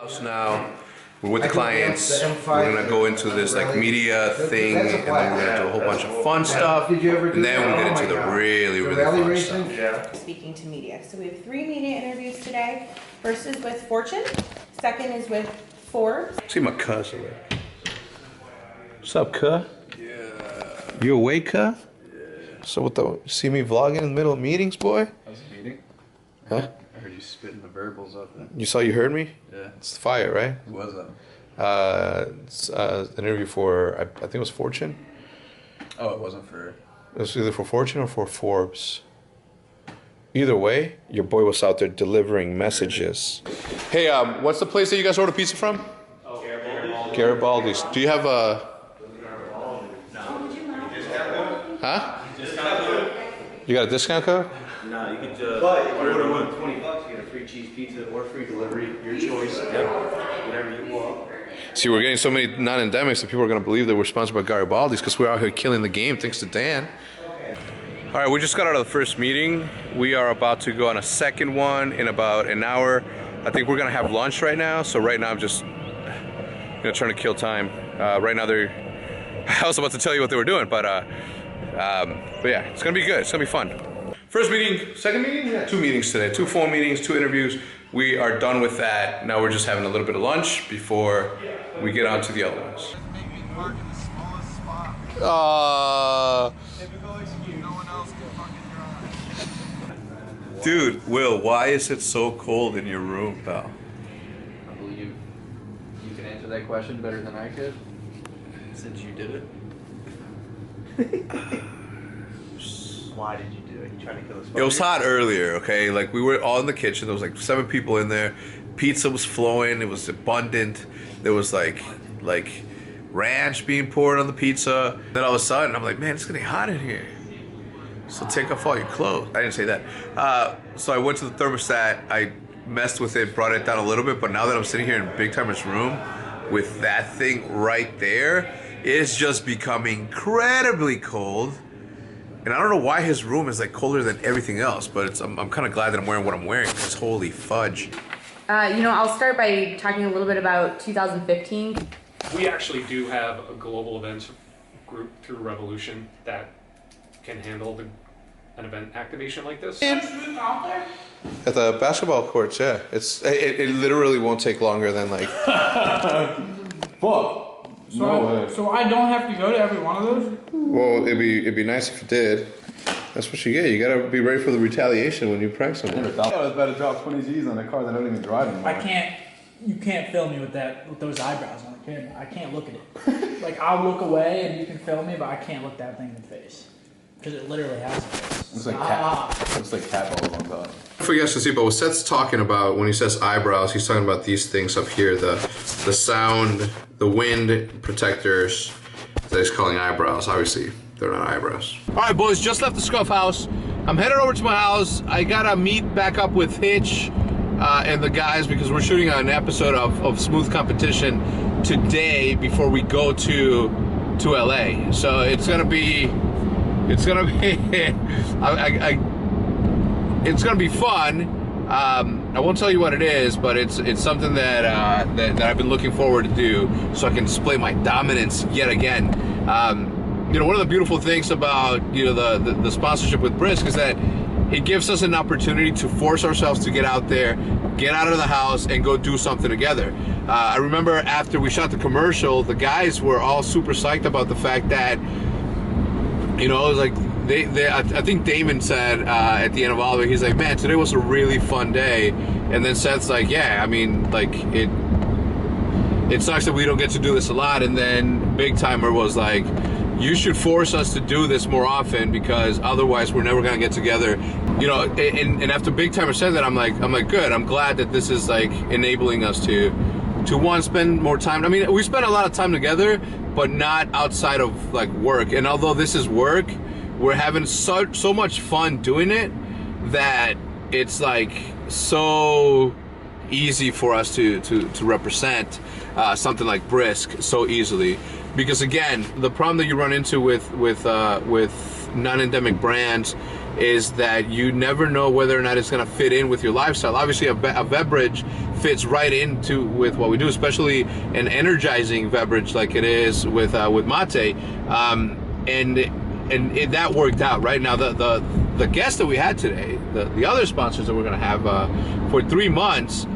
So now we're with the clients. We're gonna go into this like media thing, and then we're gonna do a whole bunch of fun stuff. And then we get into the really fun stuff. Speaking to media. So we have 3 media interviews today. First is with Fortune. Second is with Forbes. See my cuss over there. What's up, cuh? Yeah. You awake, cuh? Yeah. So what the? See me vlogging in the middle of meetings, boy? That was a meeting? Huh? I heard you spitting the verbals up there. You heard me? Yeah. It's fire, right? Who was that? It's an interview for, I think it was Fortune. Oh, it wasn't for... It was either for Fortune or for Forbes. Either way, your boy was out there delivering messages. Hey, what's the place that you guys order pizza from? Oh, Garibaldi's. Garibaldi's. Do you have a... Huh? Discount code? You got a discount code? No, you could just order one $20, you get a free cheese pizza or free delivery, your choice. Whatever you want. See, we're getting so many non-endemics that people are going to believe that we're sponsored by Garibaldi's because we're out here killing the game thanks to Dan. All right, we just got out of the first meeting. We are about to go on a second one in about an hour. I think we're going to have lunch right now. So right now I'm just trying to kill time. Right now I was about to tell you what they were doing, but yeah, it's going to be good. It's going to be fun. First meeting, second meeting? Yeah, 2 meetings today. 2 phone meetings, 2 interviews. We are done with that. Now we're just having a little bit of lunch before we get on to the other ones. Dude, Will, why is it so cold in your room, pal? I believe you can answer that question better than I could. Since you did it. Why did you do it? You trying to kill us? It was hot earlier, okay? Like, we were all in the kitchen. There was like 7 people in there. Pizza was flowing. It was abundant. There was like ranch being poured on the pizza. Then all of a sudden, I'm like, man, it's getting hot in here. So take off all your clothes. I didn't say that. So I went to the thermostat. I messed with it, brought it down a little bit. But now that I'm sitting here in Big Timer's room with that thing right there, it's just becoming incredibly cold. And I don't know why his room is like colder than everything else, but I'm kind of glad that I'm wearing what I'm wearing because holy fudge. I'll start by talking a little bit about 2015. We actually do have a global events group through Revolution that can handle an event activation like this. At the basketball courts, yeah. It literally won't take longer than like... Fuck. So I don't have to go to every one of those? Well, it'd be nice if you did. That's what you get. You gotta be ready for the retaliation when you prank someone. I never thought I was about to drop 20 G's on a car that I don't even drive anymore. You can't film me with those eyebrows on the camera. I can't look at it. Like, I'll look away and you can film me, but I can't look that thing in the face. Because it literally has a face. It's like cat. It's like cat balls on top. For you guys to see, but what Seth's talking about when he says eyebrows, he's talking about these things up here, the sound, the wind protectors that he's calling eyebrows. Obviously, they're not eyebrows. All right, boys, just left the Scuff House. I'm headed over to my house. I gotta meet back up with Hitch and the guys because we're shooting an episode of Smooth Competition today before we go to LA. So it's gonna be it's gonna be fun. I won't tell you what it is, but it's something that I've been looking forward to do, so I can display my dominance yet again. One of the beautiful things about the sponsorship with Brisk is that it gives us an opportunity to force ourselves to get out there, get out of the house, and go do something together. I remember after we shot the commercial, the guys were all super psyched about the fact that it was like I think Damon said at the end of all of it, he's like, man, today was a really fun day. And then Seth's like, yeah, I mean, like, it sucks that we don't get to do this a lot. And then Big Timer was like, you should force us to do this more often because otherwise we're never gonna get together. And after Big Timer said that, I'm like, good. I'm glad that this is like enabling us to one, spend more time. I mean, we spend a lot of time together, but not outside of like work. And although this is work, we're having so much fun doing it that it's like so easy for us to represent something like Brisk so easily. Because again, the problem that you run into with non-endemic brands is that you never know whether or not it's going to fit in with your lifestyle. Obviously, a beverage fits right into with what we do, especially an energizing beverage like it is with mate, and that worked out. Right now, the guest that we had today, the other sponsors that we're going to have for 3 months,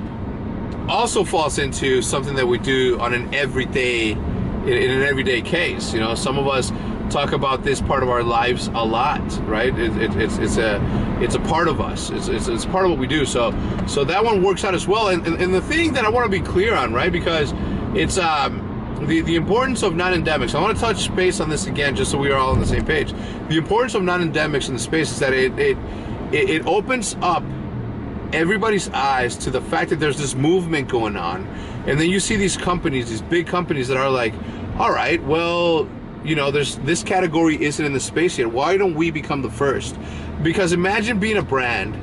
also falls into something that we do on an everyday, in an everyday case. You know, some of us talk about this part of our lives a lot, right? It's a part of us. It's part of what we do. So that one works out as well. And the thing that I want to be clear on, right? Because it's the importance of non-endemics. I want to touch base on this again, just so we are all on the same page. The importance of non-endemics in the space is that it opens up everybody's eyes to the fact that there's this movement going on, and then you see these companies, these big companies that are like, all right, well, you know, there's this category isn't in the space yet. Why don't we become the first? Because imagine being a brand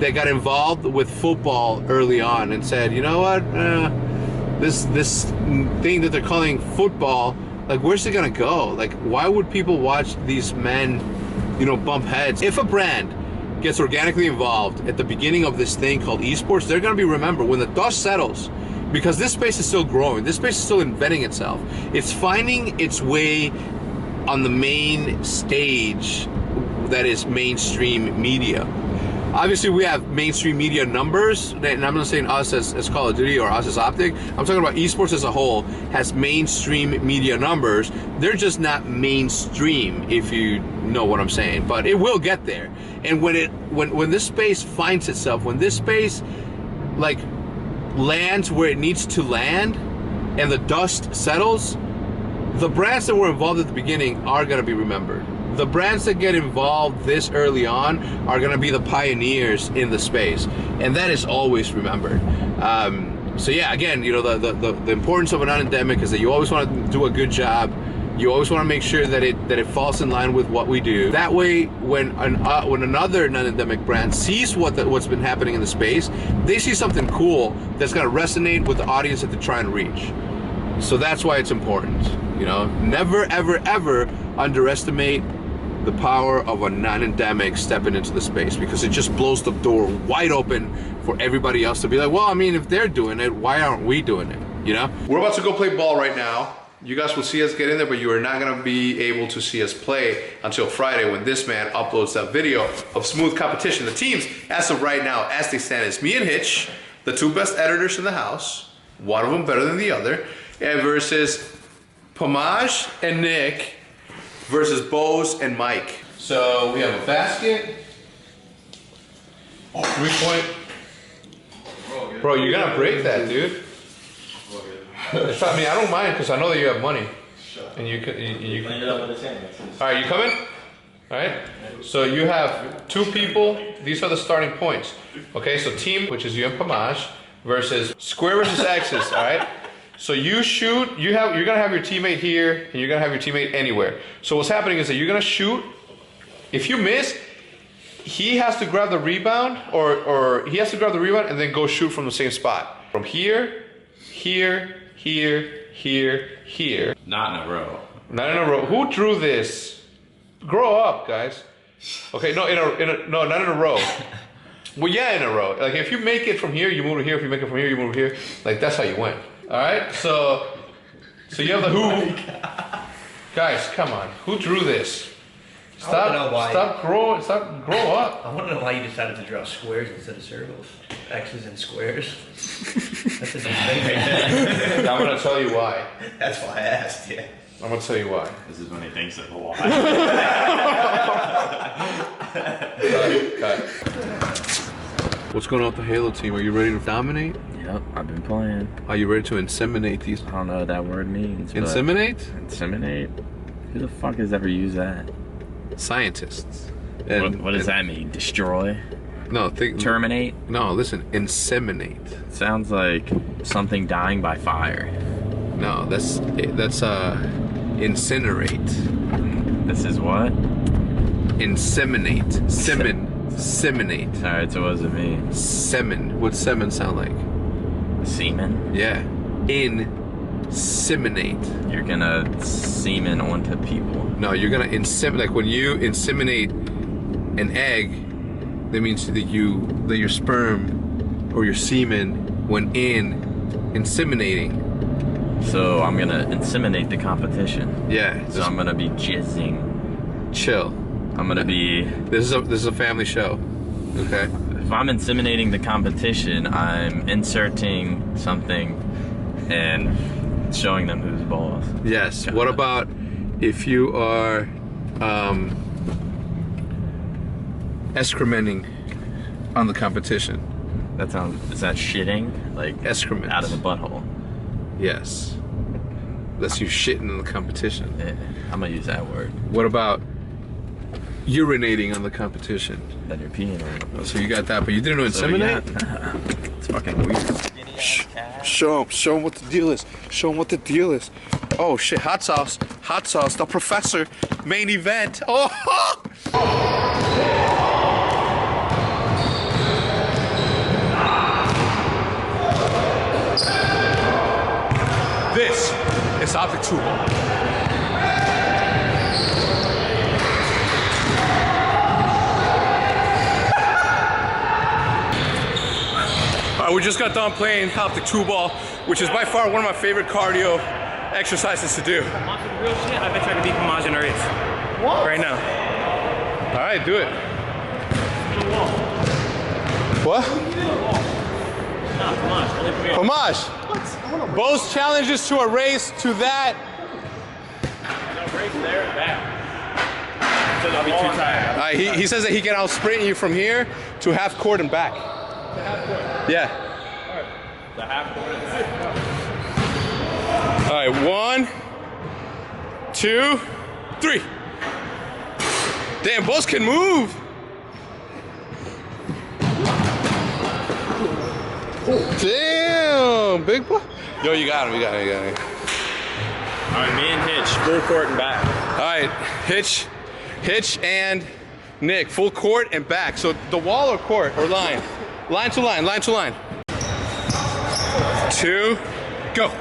that got involved with football early on and said, you know what, this thing that they're calling football, like, where's it gonna go? Like, why would people watch these men, you know, bump heads? If a brand gets organically involved at the beginning of this thing called esports, they're going to be remembered when the dust settles, because this space is still growing. This space is still inventing itself. It's finding its way on the main stage that is mainstream media. Obviously, we have mainstream media numbers, and I'm not saying us as Call of Duty or us as Optic. I'm talking about esports as a whole has mainstream media numbers. They're just not mainstream, if you know what I'm saying. But it will get there. And when this space finds itself, when this space like lands where it needs to land, and the dust settles, the brands that were involved at the beginning are going to be remembered. The brands that get involved this early on are going to be the pioneers in the space, and that is always remembered. So yeah, again, you know, the importance of a non-endemic is that you always want to do a good job. You always want to make sure that it falls in line with what we do. That way, when another non-endemic brand sees what's been happening in the space, they see something cool that's going to resonate with the audience that they're trying to reach. So that's why it's important. You know, never, ever, ever underestimate the power of a non-endemic stepping into the space, because it just blows the door wide open for everybody else to be like, well, I mean, if they're doing it, why aren't we doing it? You know? We're about to go play ball right now. You guys will see us get in there, but you are not going to be able to see us play until Friday, when this man uploads that video of smooth competition. The teams, as of right now, as they stand, is me and Hitch, the two best editors in the house, one of them better than the other, and versus Pomage and Nick versus Bose and Mike. So we have a basket, 3-point. Bro, you're gonna break that, dude. I mean, I don't mind, because I know that you have money, and you can. All right, you coming? All right. So you have 2 people. These are the starting points. Okay, so team, which is you and Pomage, versus square versus X's. All right. So you shoot. You're gonna have your teammate here, and you're gonna have your teammate anywhere. So what's happening is that you're gonna shoot. If you miss, he has to grab the rebound, or he has to grab the rebound and then go shoot from the same spot. From here, here, here, here, here. Not in a row. Not in a row. Who drew this? Grow up, guys. Okay, no, no, not in a row. Well, yeah, in a row. Like, if you make it from here, you move to here. If you make it from here, you move to here. Like, that's how you win. All right. So you have the who. Guys, come on. Who drew this? Stop grow up. I want to know why you decided to draw squares instead of circles. X's and squares. That's a thing. I'm gonna tell you why. That's why I asked you. I'm gonna tell you why. This is when he thinks of a lot. What's going on with the Halo team? Are you ready to dominate? Yep, I've been playing. Are you ready to inseminate these? I don't know what that word means. but- Inseminate? Inseminate? Who the fuck has ever used that? Scientists. What does that mean? Destroy? No, Terminate? No, listen, inseminate. Sounds like something dying by fire. No, that's incinerate. This is what? Inseminate. Seminate. Alright, so what does it mean? Semen. What's semen sound like? Semen? Yeah. Inseminate. You're gonna semen onto people. No, you're gonna inseminate. Like when you inseminate an egg, that means that your sperm or your semen went in inseminating. So I'm gonna inseminate the competition. Yeah. So I'm gonna be jizzing. Chill. I'm gonna be. This is a family show. Okay. If I'm inseminating the competition, I'm inserting something and showing them who's boss. Yes. What about if you are excrementing on the competition? That sounds. Is that shitting? Like Excrement. out of the butthole? Yes. That's you shitting in the competition. Yeah, I'm gonna use that word. What about urinating on the competition? Then you're peeing on it. Oh, so you got that, but you didn't inseminate? It's fucking weird. Show him what the deal is. Show him what the deal is. Oh shit, hot sauce, the professor, main event. Oh! This is Optic Two Ball. We just got done playing Optic Two Ball, which is by far one of my favorite cardio exercises to do. Real shit, I bet you I can beat Pamaj in a race. What? Right now. All right, do it. What? Nah, Pamaj, only for me. Pamaj, Bo's challenges to a race to that. No race there and back. I'll be too tired. He says that he can out sprint you from here to half court and back. The half court. Yeah. Alright. The half court. All right, 1, 2, 3. Damn, Bo's can move. Damn, big boy. Yo, you got him. Alright, me and Hitch, full court and back. All right, Hitch and Nick, full court and back. So the wall or court or line? Line to line. 2, go.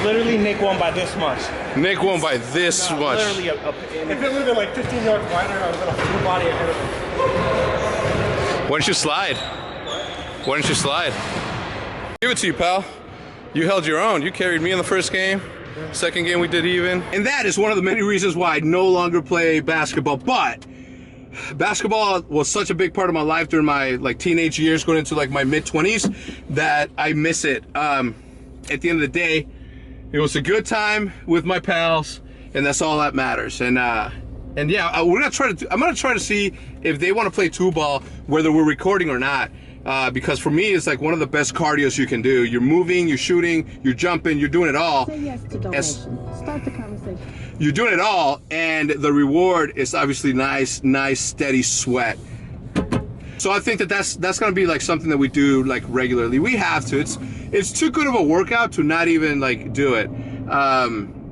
Literally, Nick won by this much. Nick won by this much. Literally, if it would have been like 15 yards wider, I would have been a full body ahead of him. Why don't you slide? Give it to you, pal. You held your own. You carried me in the first game. Second game we did even. And that is one of the many reasons why I no longer play basketball. But basketball was such a big part of my life during my like teenage years, going into like my mid-20s, that I miss it. At the end of the day, it was a good time with my pals, and that's all that matters. And yeah, I'm gonna try to see if they want to play two ball, whether we're recording or not. Because for me, it's like one of the best cardios you can do. You're moving, you're shooting, you're jumping, you're doing it all. Say yes to donation. Start the conversation. You're doing it all, and the reward is obviously nice, steady sweat. So I think that that's gonna be like something that we do like regularly. We have to. It's too good of a workout to not even like do it.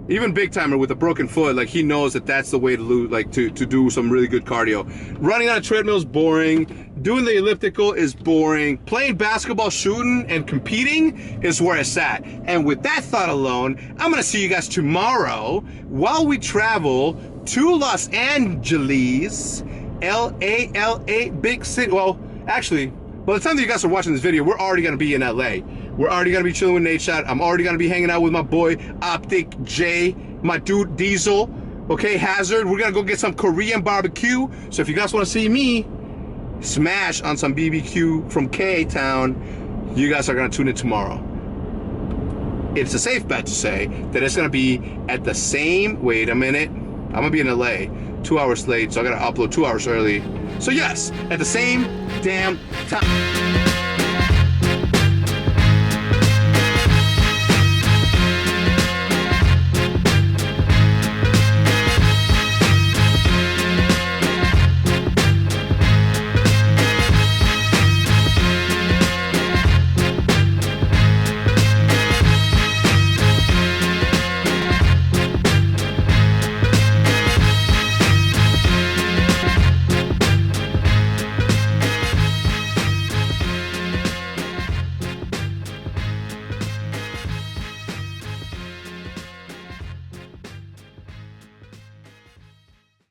Even Big Timer with a broken foot, like he knows that that's the way to lose, like to do some really good cardio. Running on a treadmill is boring. Doing the elliptical is boring. Playing basketball, shooting, and competing is where it's at. And with that thought alone, I'm gonna see you guys tomorrow while we travel to Los Angeles, LA, big city. Well, actually, by the time that you guys are watching this video, we're already gonna be in LA. We're already gonna be chilling with Nate Shot. I'm already gonna be hanging out with my boy Optic J, my dude Diesel, okay, Hazard. We're gonna go get some Korean barbecue. So if you guys wanna see me smash on some BBQ from K-Town, you guys are gonna tune in tomorrow. It's a safe bet to say that it's gonna be at the same, wait a minute, I'm gonna be in LA 2 hours late, so I gotta upload 2 hours early. So yes, at the same damn time.